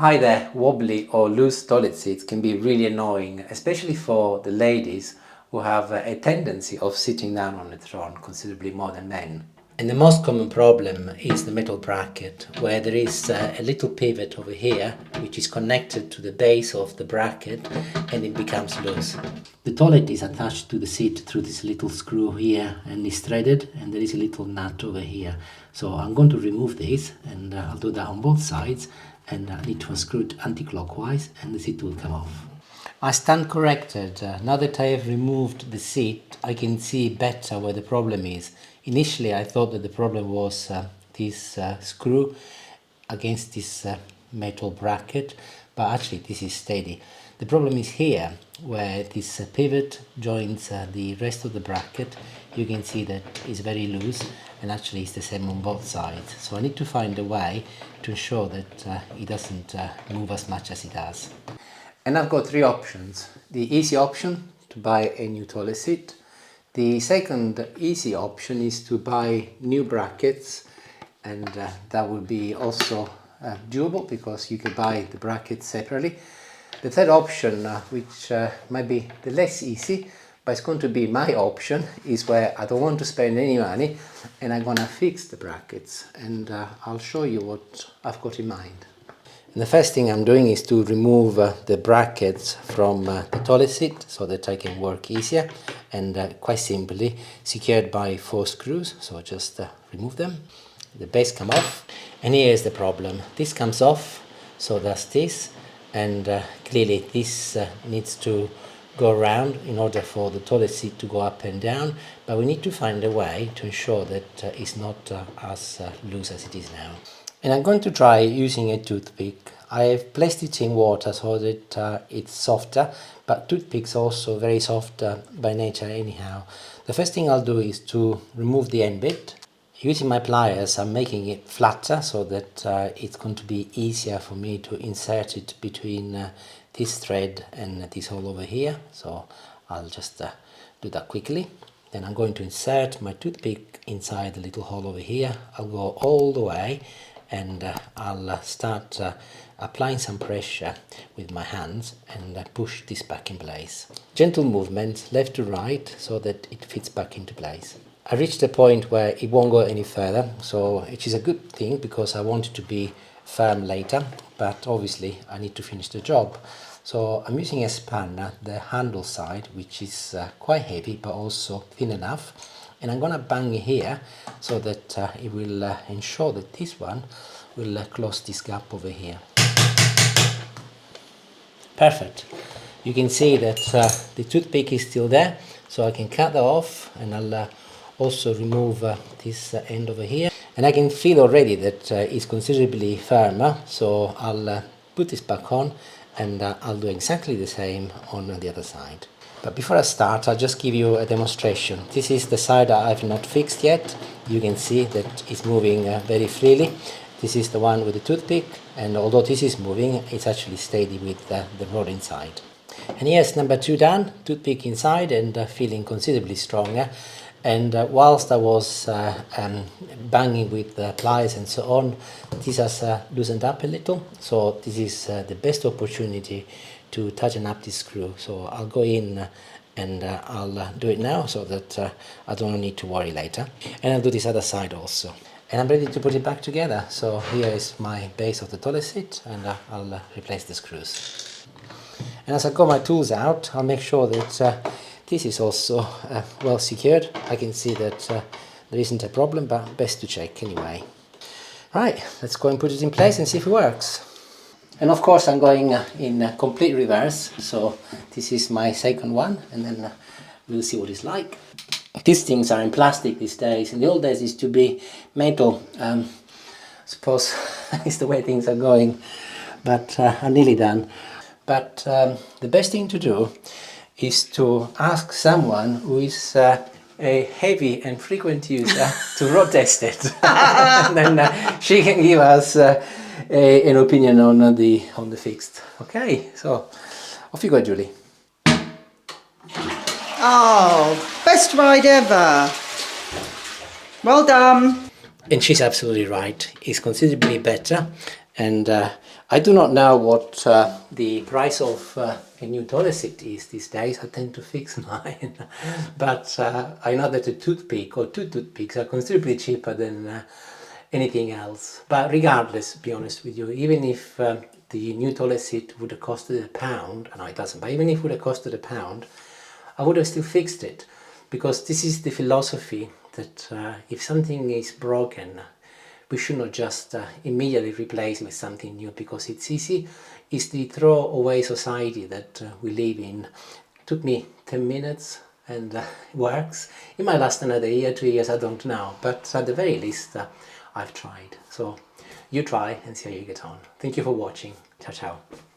Hi there, wobbly or loose toilet seats can be really annoying, especially for the ladies who have a tendency of sitting down on the throne considerably more than men. And the most common problem is the metal bracket, where there is a little pivot over here which is connected to the base of the bracket and it becomes loose. The toilet is attached to the seat through this little screw here and is threaded, and there is a little nut over here. So I'm going to remove this, and I'll do that on both sides, and I need to unscrew it anti-clockwise and the seat will come off. I stand corrected. Now that I have removed the seat, I can see better where the problem is. Initially I thought that the problem was this screw against this metal bracket, but actually this is steady. The problem is here, where this pivot joins the rest of the bracket. You can see that it's very loose, and actually it's the same on both sides. So I need to find a way to ensure that it doesn't move as much as it does. And I've got three options. The easy option, to buy a new toilet seat. The second easy option is to buy new brackets, and that would be also doable because you can buy the brackets separately. The third option, which might be the less easy, but it's going to be my option, is where I don't want to spend any money and I'm gonna fix the brackets, and I'll show you what I've got in mind. And the first thing I'm doing is to remove the brackets from the toilet seat so that I can work easier, and quite simply secured by 4 screws. So just remove them. The base come off, and here's the problem. This comes off, so does this, and clearly this needs to go around in order for the toilet seat to go up and down, but we need to find a way to ensure that it's not as loose as it is now. And I'm going to try using a toothpick. I've placed it in water so that it's softer, but toothpicks are also very soft by nature anyhow. The first thing I'll do is to remove the end bit. Using my pliers, I'm making it flatter so that it's going to be easier for me to insert it between this thread and this hole over here. So I'll just do that quickly. Then I'm going to insert my toothpick inside the little hole over here. I'll go all the way, and I'll start applying some pressure with my hands and push this back in place. Gentle movement left to right so that it fits back into place. I reached a point where it won't go any further, so it is a good thing because I want it to be firm later, but obviously I need to finish the job. So I'm using a spanner, the handle side, which is quite heavy but also thin enough, and I'm gonna bang here so that it will ensure that this one will close this gap over here. Perfect. You can see that the toothpick is still there, so I can cut that off, and I'll also remove this end over here, and I can feel already that it's considerably firmer, so I'll put this back on, and I'll do exactly the same on the other side. But before I start, I'll just give you a demonstration. This is the side that I've not fixed yet. You can see that it's moving very freely. This is the one with the toothpick, and although this is moving, it's actually steady with the rod inside. And here's number 2 done, toothpick inside and feeling considerably stronger. And whilst I was banging with the pliers and so on, this has loosened up a little. So this is the best opportunity to tighten up this screw. So I'll go in and I'll do it now so that I don't need to worry later. And I'll do this other side also. And I'm ready to put it back together. So here is my base of the toilet seat, and I'll replace the screws. And as I got my tools out, I'll make sure that this is also well secured. I can see that there isn't a problem, but best to check anyway. Right, let's go and put it in place and see if it works. And of course I'm going in complete reverse, so this is my second one, and then we'll see what it's like. These things are in plastic these days. In the old days it used to be metal. I suppose it's the way things are going, but I'm nearly done. But the best thing to do is to ask someone who is a heavy and frequent user to road test it. And then she can give us an opinion on the fixed. Okay, so off you go, Julie. Oh, best ride ever. Well done. And she's absolutely right. It's considerably better. And I do not know what the price of a new toilet seat is these days. I tend to fix mine. But I know that a toothpick or two toothpicks are considerably cheaper than anything else. But regardless, to be honest with you, even if the new toilet seat would have costed £1, I know it doesn't, but even if it would have costed £1, I would have still fixed it, because this is the philosophy that if something is broken, we should not just immediately replace it with something new, because it's easy. It's the throwaway society that we live in. It took me 10 minutes and it works. It might last another year, 2 years, I don't know, but at the very least I've tried. So you try and see how you get on. Thank you for watching. Ciao ciao.